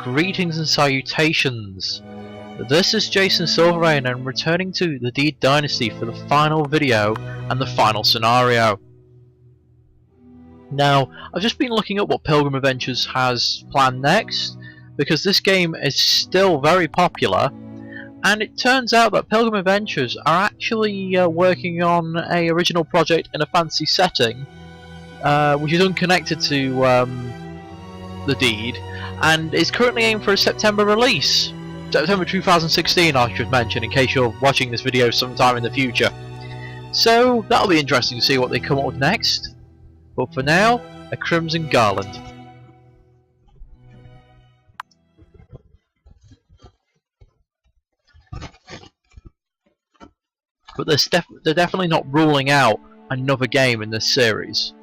Greetings and salutations. This is Jason Silverain and returning to the Dynasty for the final video and the final scenario. Now, I've just been looking at what Pilgrim Adventures has planned next, because this game is still very popular, and it turns out that Pilgrim Adventures are actually working on a original project in a fantasy setting, which is unconnected to the Deed, and is currently aimed for a September release. September 2016, I should mention, in case you're watching this video sometime in the future. So that'll be interesting to see what they come up with next. But for now, A Crimson Garland. But they're definitely not ruling out another game in this series.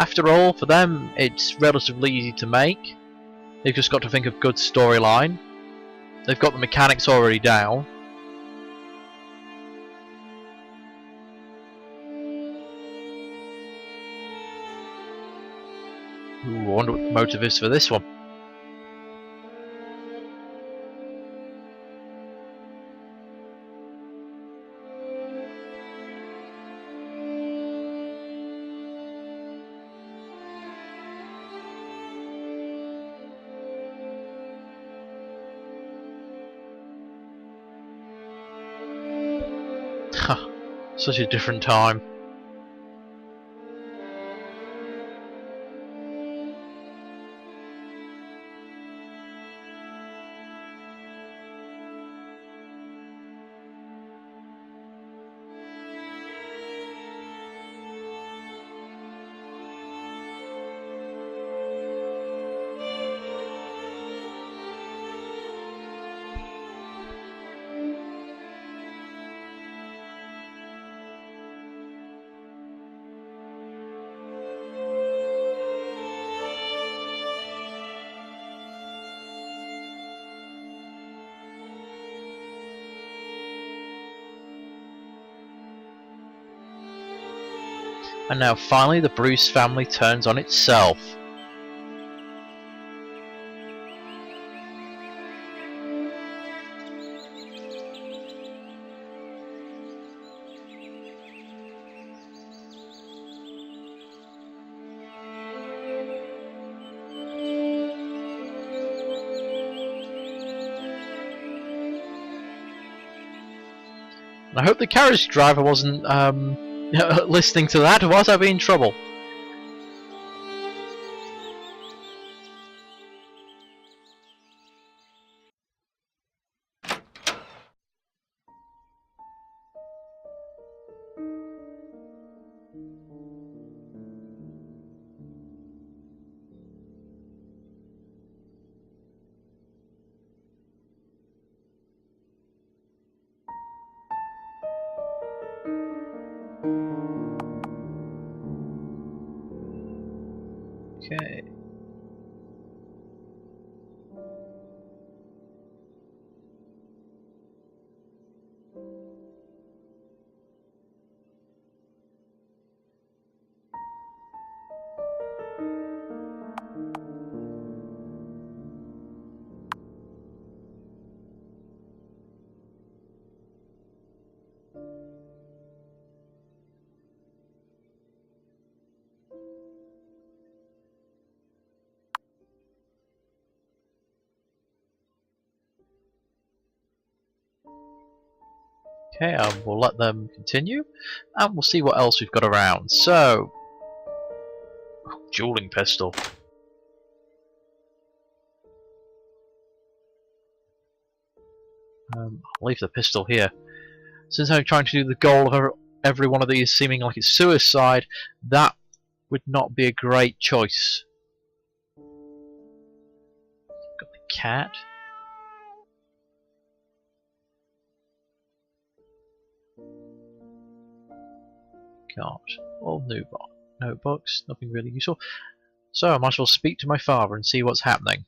After all, for them, it's relatively easy to make. They've just got to think of good storyline. They've got the mechanics already down. Ooh, I wonder what the motive is for this one. Such a different time. And now finally the Bruce family turns on itself. I hope the carriage driver wasn't listening to that, or else I'd be in trouble. Okay. Okay, we'll let them continue, and we'll see what else we've got around. So, dueling pistol. I'll leave the pistol here. Since I'm trying to do the goal of every one of these seeming like it's suicide, that would not be a great choice. Got the cat. Got all notebooks, nothing really useful. So I might as well speak to my father and see what's happening.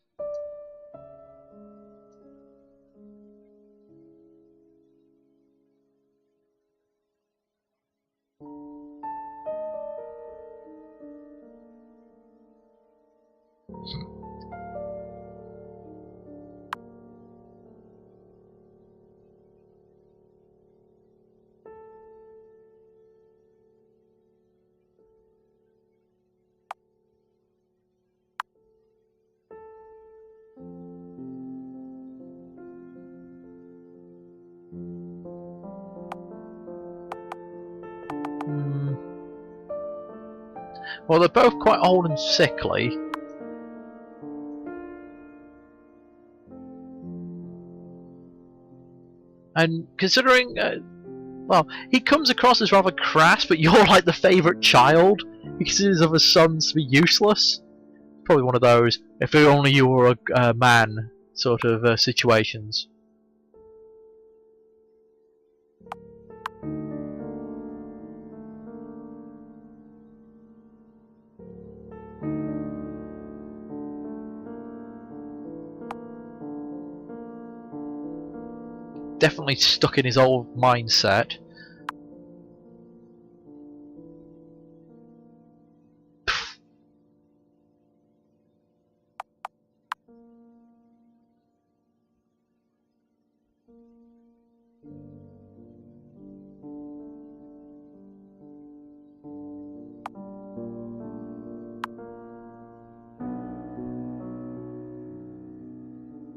Well, they're both quite old and sickly. And considering, well, he comes across as rather crass, but you're like the favourite child. He considers other sons to be useless. Probably one of those, if only you were a man, sort of situations. Definitely stuck in his old mindset.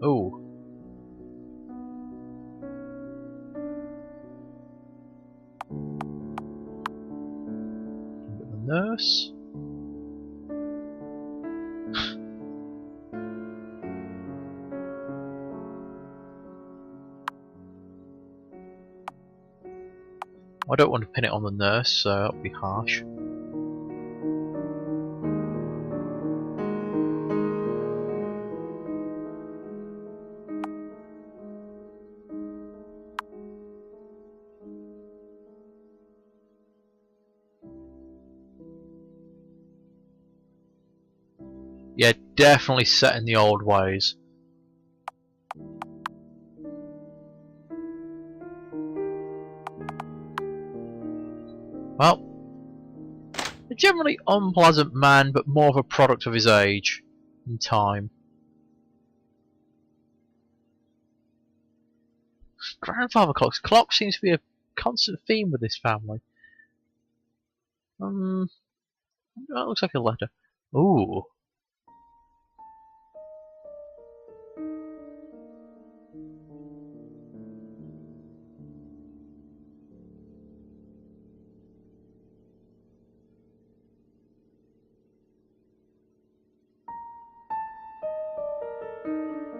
Ooh. The nurse. I don't want to pin it on the nurse, so that would be harsh. Yeah, definitely set in the old ways. Well, a generally unpleasant man, but more of a product of his age and time. Grandfather clocks. Clock seems to be a constant theme with this family. That looks like a letter. Ooh.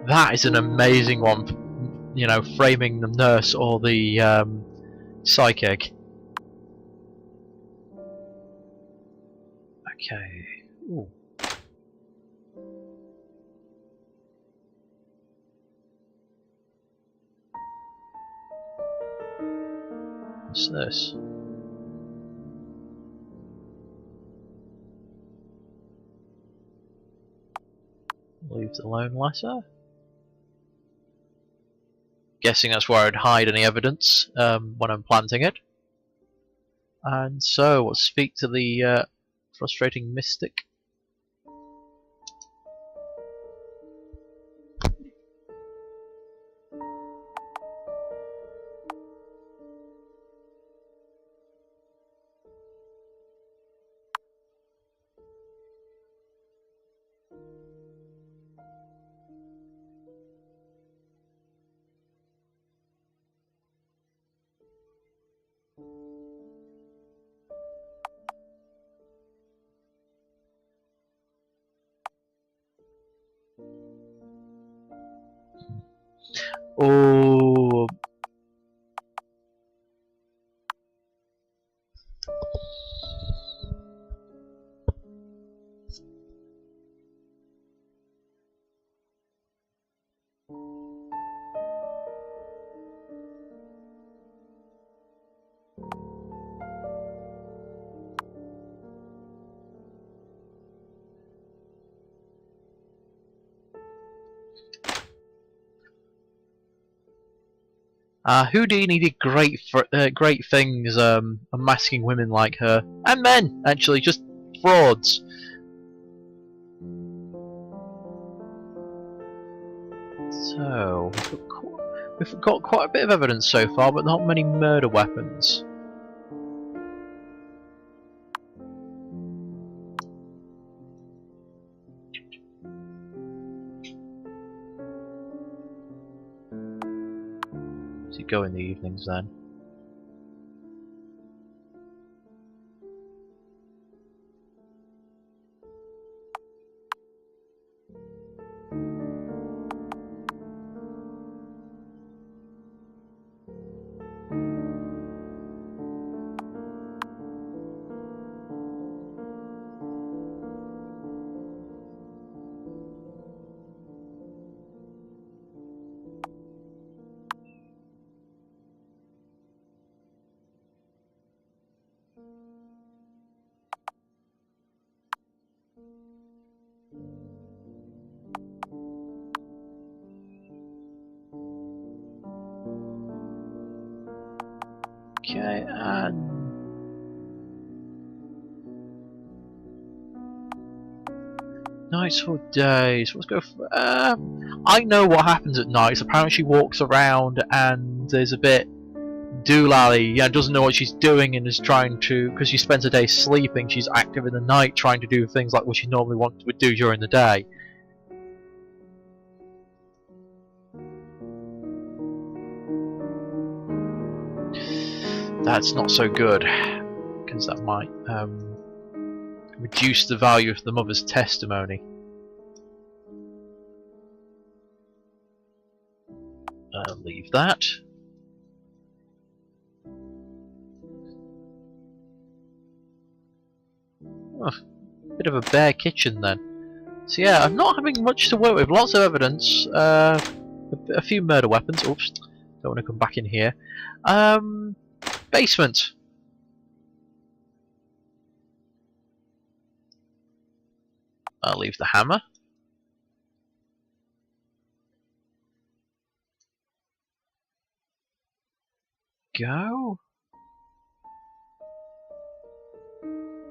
That is an amazing one, you know, framing the nurse or the psychic. Okay. Ooh. What's this? Leave the alone letter. Guessing that's where I'd hide any evidence when I'm planting it. And so, we'll speak to the frustrating mystic. Oh. Houdini did great things unmasking women like her. And men, actually, just frauds. So, we've got quite a bit of evidence so far, but not many murder weapons. Does he go in the evenings then? Okay, and nights or days? Let's go for. I know what happens at nights. Apparently, she walks around and there's a bit doolally. Yeah, doesn't know what she's doing and is trying to. Because she spends a day sleeping, she's active in the night, trying to do things like what she normally would do during the day. That's not so good, because that might reduce the value of the mother's testimony. Leave that. Oh, bit of a bare kitchen then. So yeah, I'm not having much to work with. Lots of evidence. A few murder weapons. Oops, don't want to come back in here. Basement. I'll leave the hammer. Go.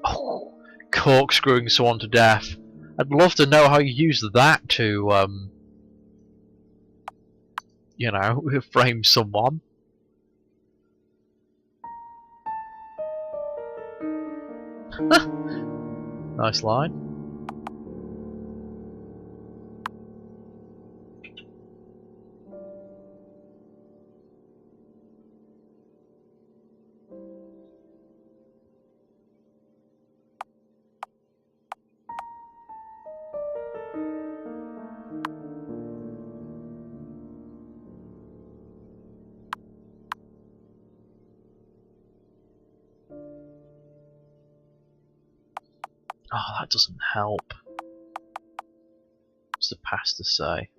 Oh, corkscrewing someone to death. I'd love to know how you use that to, you know, frame someone. Nice line. Oh, that doesn't help. What's the pastor say?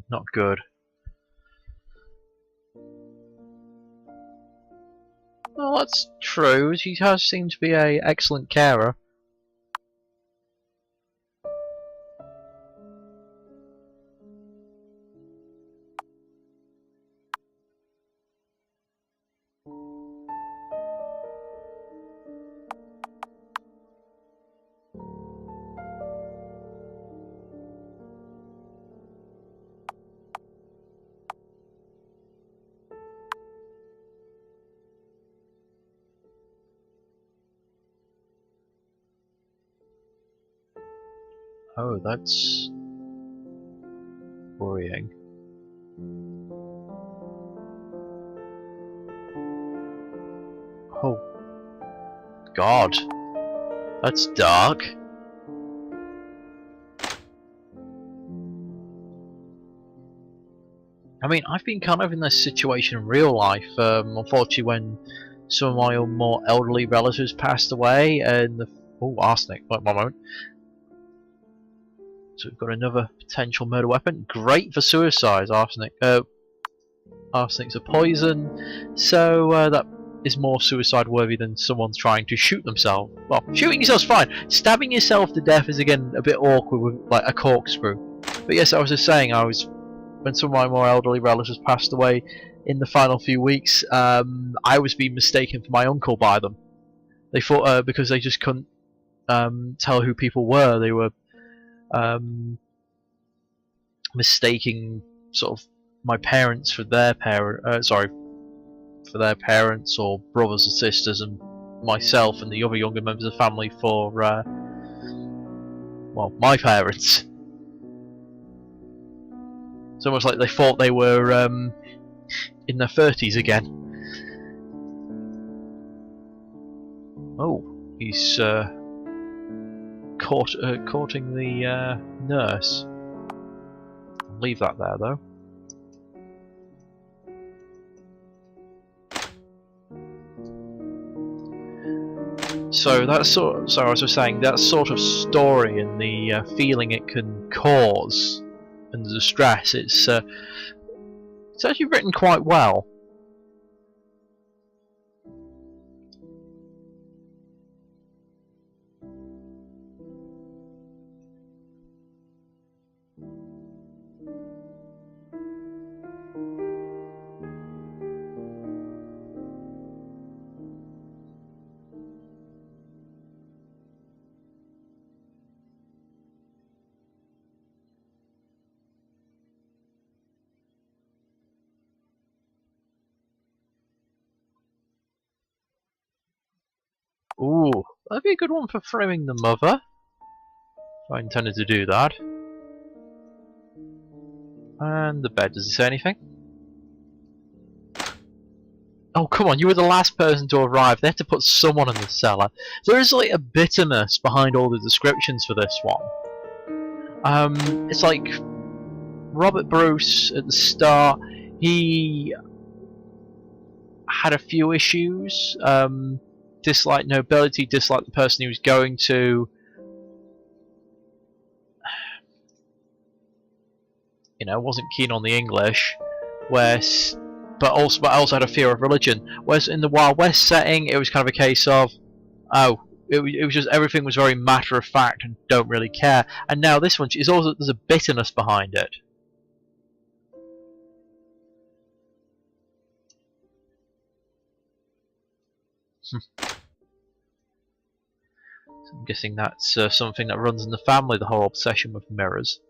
Not good. Well, that's true. She has seemed to be an excellent carer. Oh, that's worrying. Oh, God. That's dark. I mean, I've been kind of in this situation in real life. Unfortunately, when some of my more elderly relatives passed away, and the arsenic. Wait one moment. So we've got another potential murder weapon. Great for suicides. Arsenic's a poison, so that is more suicide worthy than someone trying to shoot themselves. Well, shooting yourself's fine. Stabbing yourself to death is again a bit awkward with like a corkscrew. But yes, I was just saying, when some of my more elderly relatives passed away in the final few weeks, I was being mistaken for my uncle by them. They thought because they just couldn't tell who people were, they were mistaking sort of my parents for their for their parents or brothers or sisters, and myself and the other younger members of the family for well, my parents. It's almost like they thought they were in their 30s again. Oh, he's courting the nurse. I'll leave that there though. So that's so I was just saying, that sort of story and the feeling it can cause and the stress, it's actually written quite well. Ooh, that'd be a good one for framing the mother, if I intended to do that. And the bed, does it say anything? Oh, come on, you were the last person to arrive. They had to put someone in the cellar. There is like a bitterness behind all the descriptions for this one. It's like Robert Bruce at the start, he had a few issues. Disliked nobility, disliked the person he was going to. You know, wasn't keen on the English, but also had a fear of religion. Whereas in the Wild West setting, it was kind of a case of, oh, it was just everything was very matter of fact and don't really care. And now this one is also, there's a bitterness behind it. So I'm guessing that's something that runs in the family, the whole obsession with mirrors.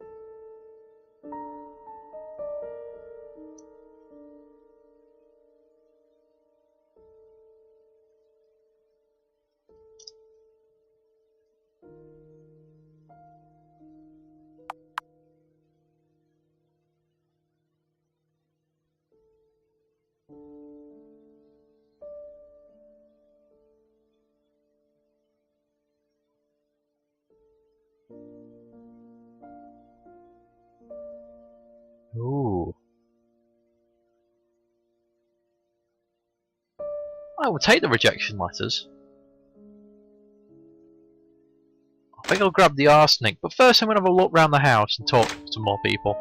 Ooh. I will take the rejection letters. I think I'll grab the arsenic, but first I'm going to have a look around the house and talk to some more people.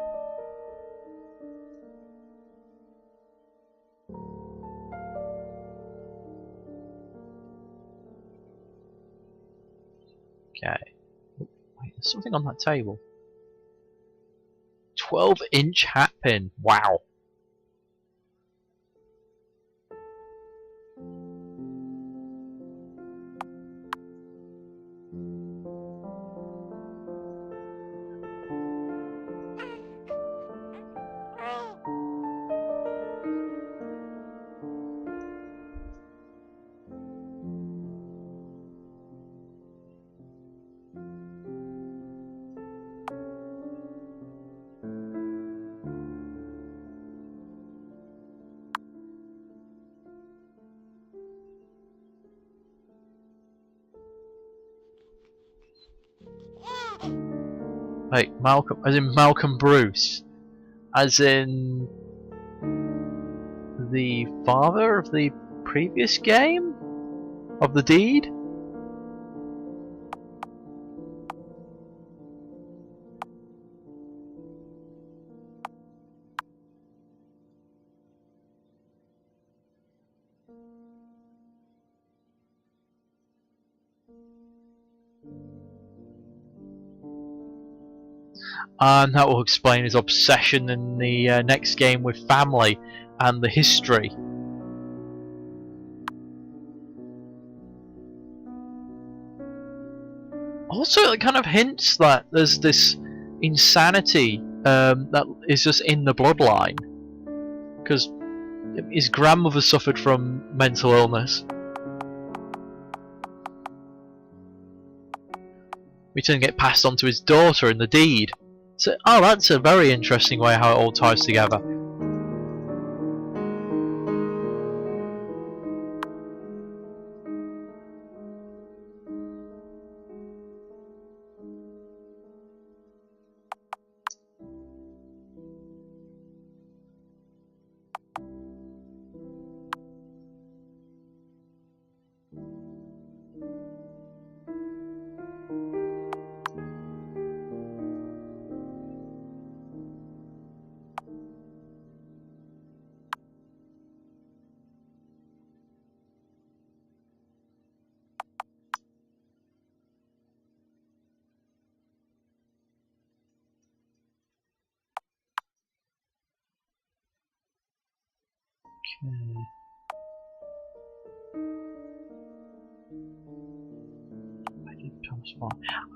Okay. Wait, there's something on that table. 12-inch hat pin. Wow. Wait, Malcolm, as in Malcolm Bruce, as in the father of the previous game? Of the deed? and that will explain his obsession in the next game with family and the history. Also, it kind of hints that there's this insanity that is just in the bloodline, because his grandmother suffered from mental illness. We then get passed on to his daughter in the deed. So, oh, that's a very interesting way how it all ties together.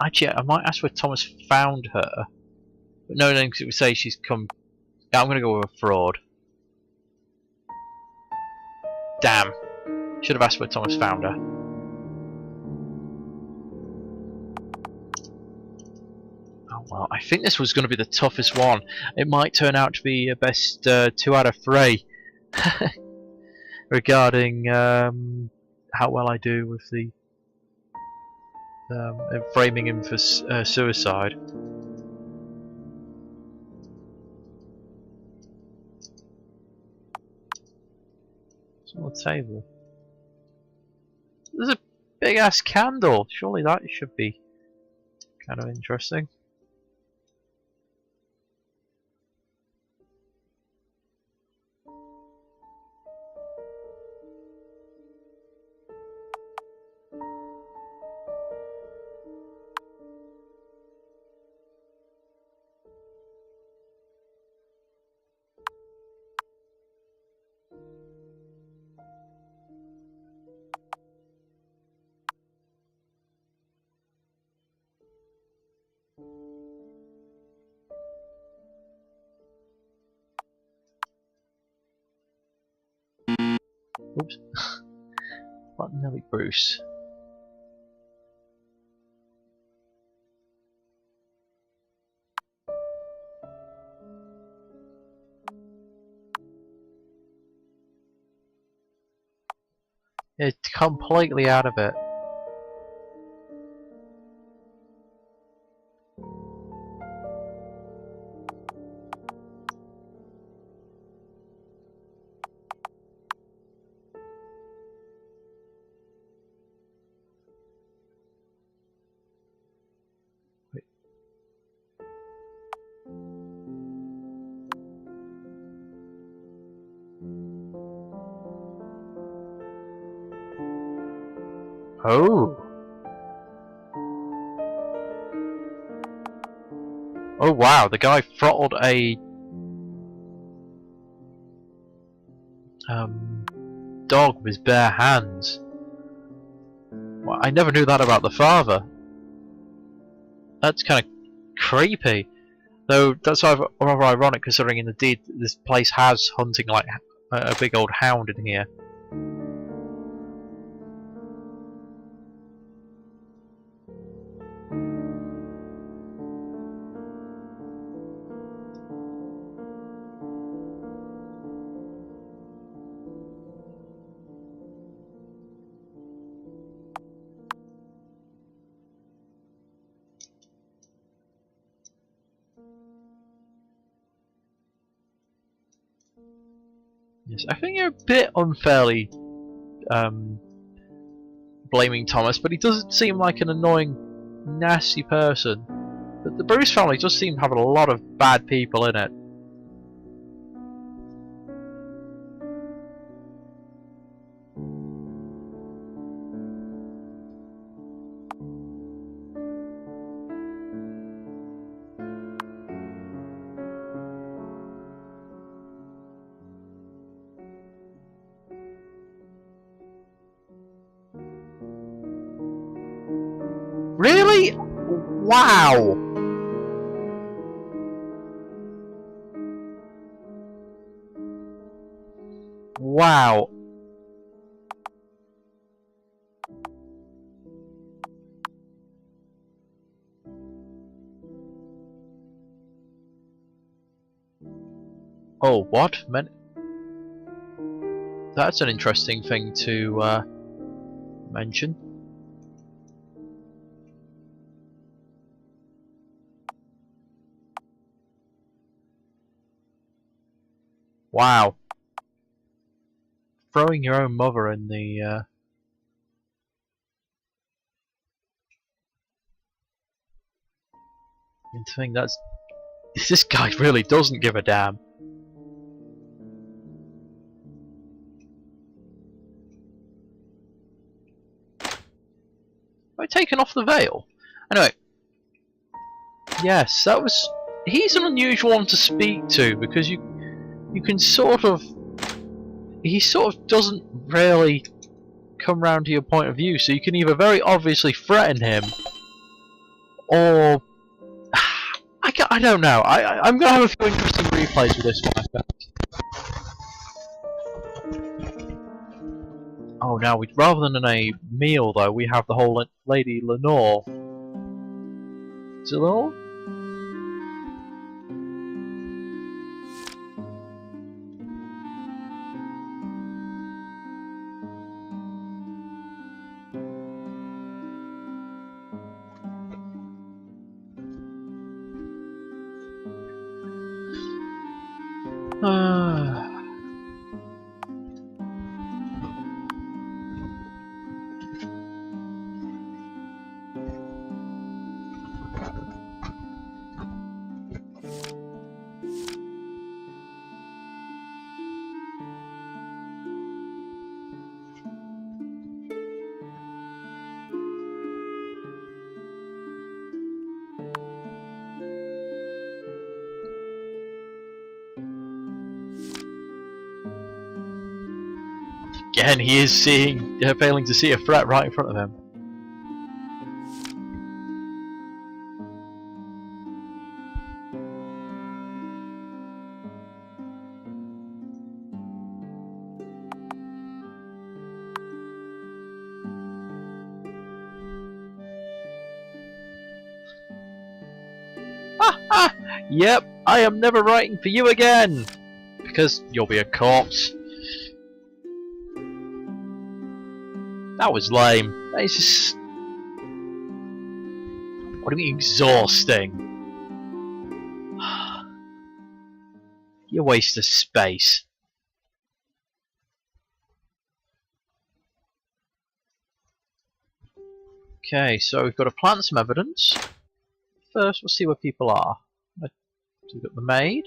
Actually, I might ask where Thomas found her. But no, because it would say she's come. Yeah, I'm gonna go with a fraud. Damn. Should have asked where Thomas found her. Oh well, I think this was going to be the toughest one. It might turn out to be a best 2 out of 3. Regarding how well I do with the framing him for suicide. It's on the table. There's a big ass candle. Surely that should be kind of interesting. Oops. What Nelly Bruce? It's completely out of it. Oh. Oh wow, the guy throttled a dog with his bare hands. Well, I never knew that about the father. That's kind of creepy. Though that's rather ironic considering in the deed this place has hunting like a big old hound in here. Yes, I think you're a bit unfairly blaming Thomas, but he doesn't seem like an annoying, nasty person. But the Bruce family does seem to have a lot of bad people in it. Really? Wow! Wow. Oh, what? That's an interesting thing to mention. Wow. Throwing your own mother in the thing, that's... This guy really doesn't give a damn. Have I taken off the veil? Anyway. Yes, that was... He's an unusual one to speak to, because you can sort of... He sort of doesn't really come round to your point of view, so you can either very obviously threaten him, or... I don't know. I'm going to have a few interesting replays with this one, I think. Oh, now, rather than a meal, though, we have the whole Lady Lenore. Is it Lenore? Again, he is failing to see a threat right in front of him. Yep, I am never writing for you again! Because you'll be a corpse. That was lame. That is just... What do you mean exhausting? You waste of space. Okay, so we've got to plant some evidence. First, we'll see where people are. So we've got the maid.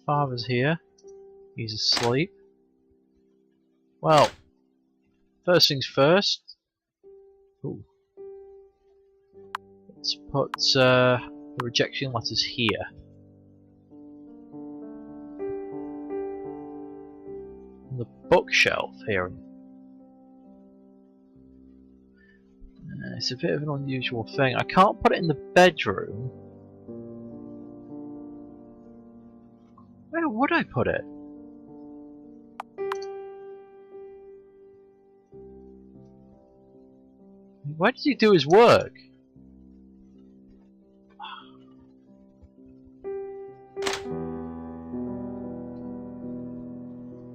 Father's here. He's asleep. Well, first things first. Ooh. Let's put the rejection letters here. On the bookshelf here. It's a bit of an unusual thing. I can't put it in the bedroom. Where would I put it? Where does he do his work?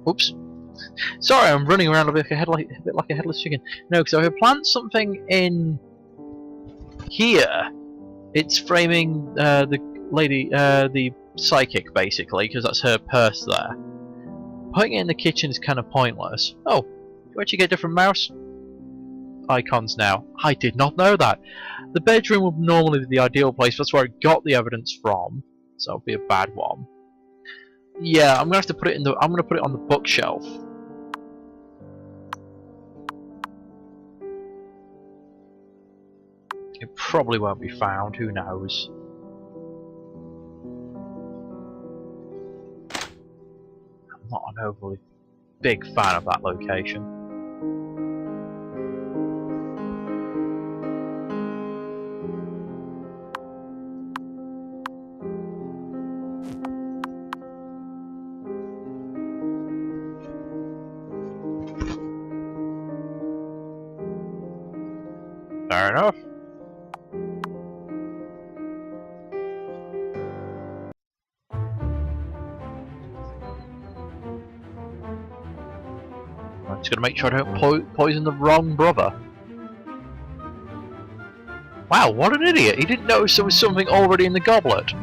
Oops. Sorry, I'm running around a bit like a headless chicken. No, because if I plant something in here, it's framing the lady, the psychic, basically, because that's her purse there. Putting it in the kitchen is kind of pointless. Oh, you actually get different mouse icons now. I did not know that. The bedroom would normally be the ideal place. That's where I got the evidence from, so it'll be a bad one. Yeah, I'm gonna have to put it in the. I'm gonna put it on the bookshelf. It probably won't be found, who knows. I'm not an overly big fan of that location. Fair enough. I'm just gonna make sure I don't poison the wrong brother. Wow, what an idiot! He didn't notice there was something already in the goblet.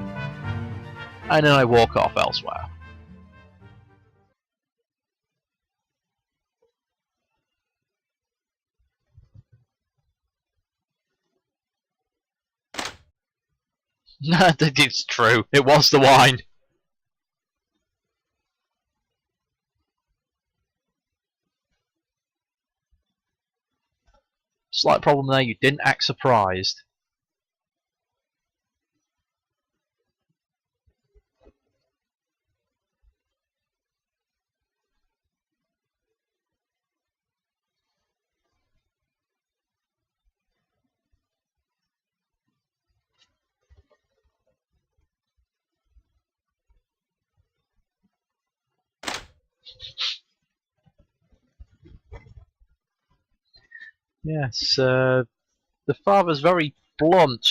And then I walk off elsewhere. It's true, it was the wine. Slight problem there, you didn't act surprised. Yes, the father's very blunt.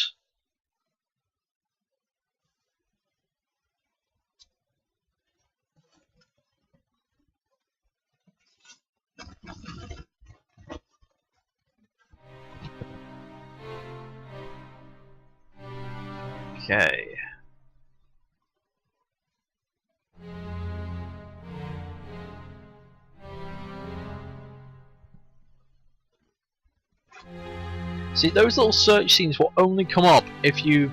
Okay. See, those little search scenes will only come up if you've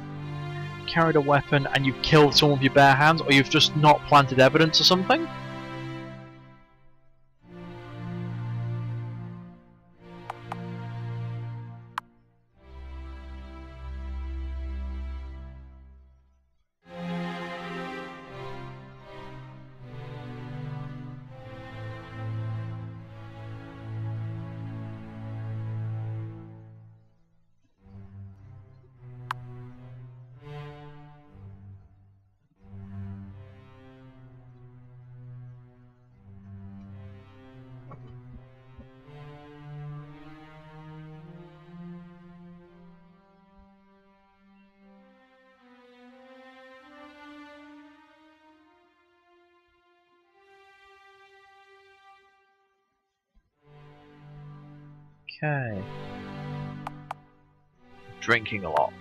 carried a weapon and you've killed someone with your bare hands, or you've just not planted evidence or something. Okay. Drinking a lot.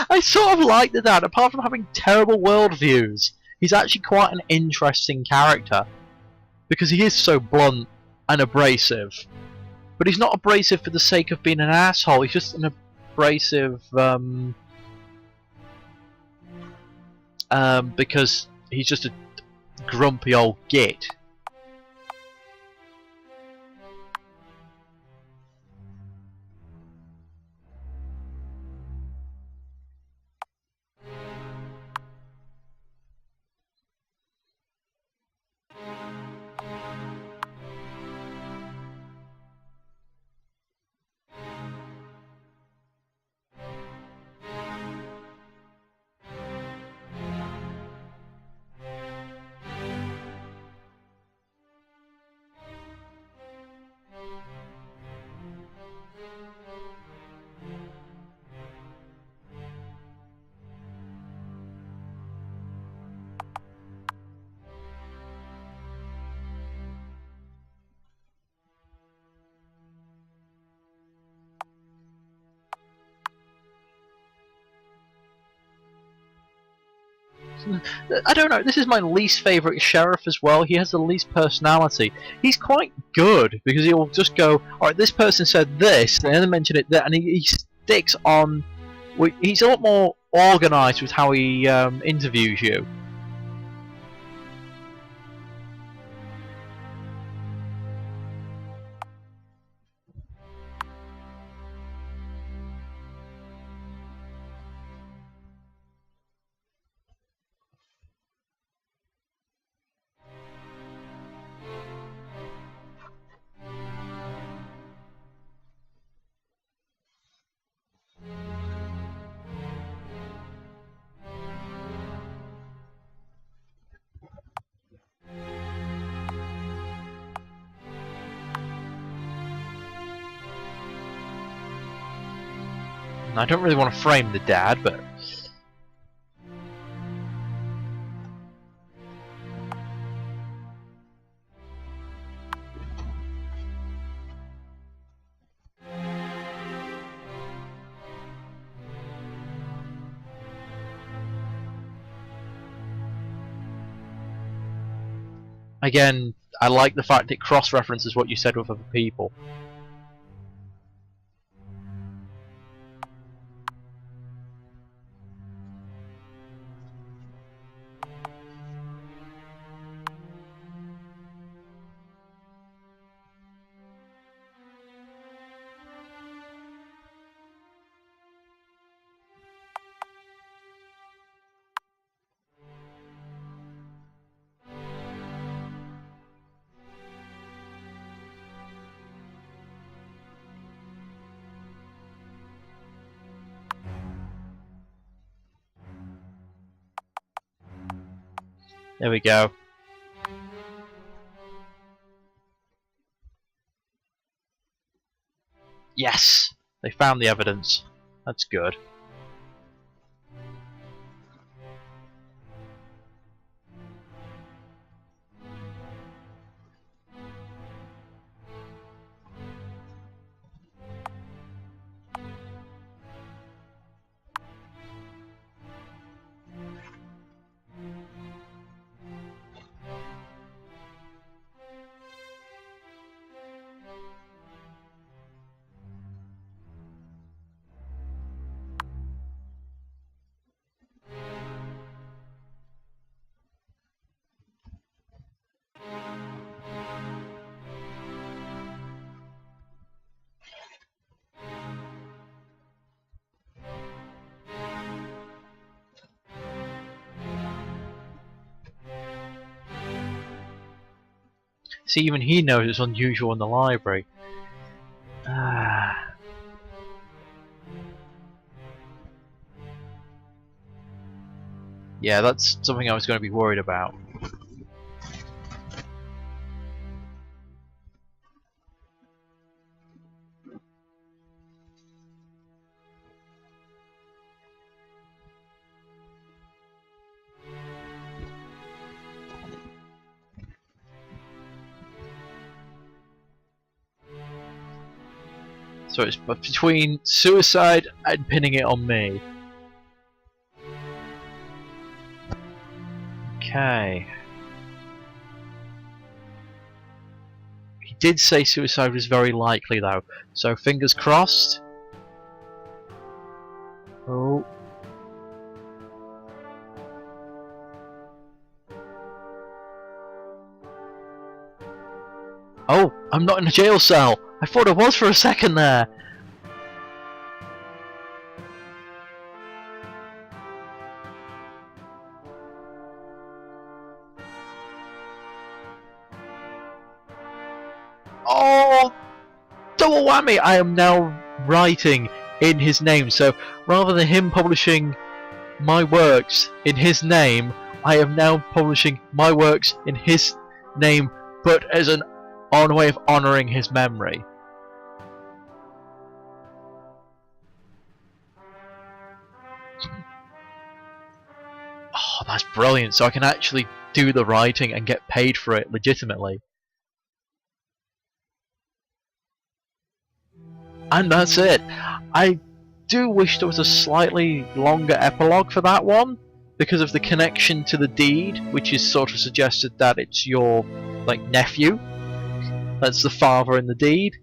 I sort of like the dad, apart from having terrible worldviews. He's actually quite an interesting character. Because he is so blunt and abrasive. But he's not abrasive for the sake of being an asshole, he's just an abrasive because he's just a grumpy old git. I don't know, this is my least favourite sheriff as well. He has the least personality. He's quite good, because he'll just go, alright, this person said this, and then mention it there, and he sticks on... He's a lot more organised with how he interviews you. I don't really want to frame the dad, but... Again, I like the fact it cross-references what you said with other people. There we go. Yes! They found the evidence. That's good. See, even he knows it's unusual in the library. Yeah, that's something I was going to be worried about. So it's between suicide and pinning it on me. Okay. He did say suicide was very likely though, so fingers crossed. Oh. Oh, I'm not in a jail cell! I thought I was for a second there! Oh! Double whammy! I am now writing in his name, so rather than him publishing my works in his name, I am now publishing my works in his name, but as an way of honouring his memory. Oh, that's brilliant, so I can actually do the writing and get paid for it legitimately. And that's it. I do wish there was a slightly longer epilogue for that one, because of the connection to the deed, which is sort of suggested that it's your nephew. That's the father in the deed.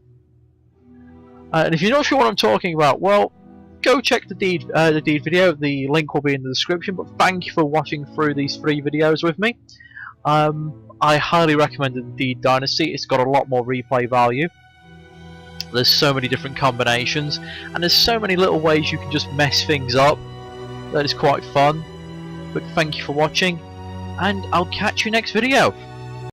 And if you're not sure what I'm talking about, well, go check the deed video. The link will be in the description. But thank you for watching through these 3 videos with me. I highly recommend the Deed Dynasty. It's got a lot more replay value. There's so many different combinations, and there's so many little ways you can just mess things up. That is quite fun. But thank you for watching, and I'll catch you next video.